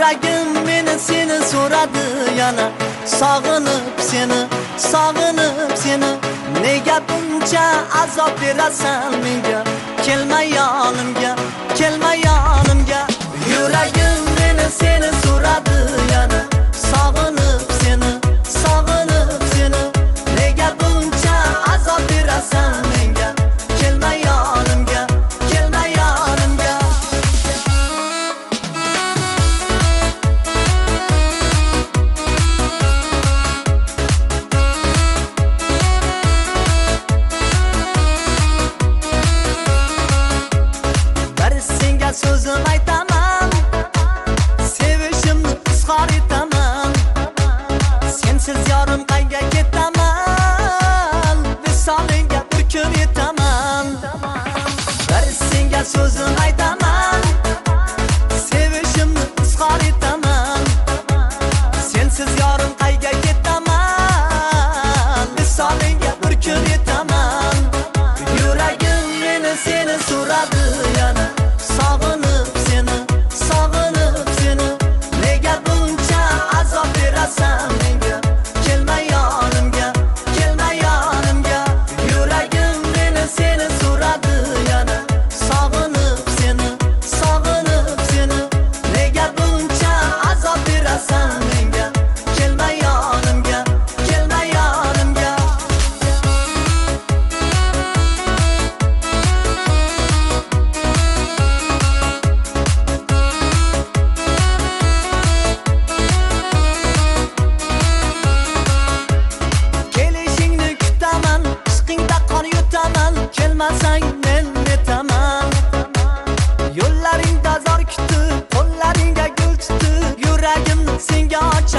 Yuragim meni seni so'radi yana, sog'inib seni. Nega buncha azob berasan menga? Kelma yonimga. Yuragim meni seni so'radi yana, sog'inib seni. Nega buncha azob berasan menga? Kelma yonimga. So'zim aytaman, sevishimni izhor etaman. Sensiz yorim qayga ketaman, visolingga bir kun yetaman. Bir senga so'zim aytaman, sevishimni izhor etaman. Sensiz yorim qayga ketaman, visolingga bir kun yetaman. Yuragim meni seni so'radi yana, sog'inib seni. Nega buncha azob berasan menga? Kelma yonimga. Yuragim meni seni so'radi yana, sog'inib seni. Nega buncha azob berasan menga? Kelma yonimga. Kelmasang men netaman. Yo'llaringda zor kutib, qo'llaringga gul tutib, yuragimni senga ochib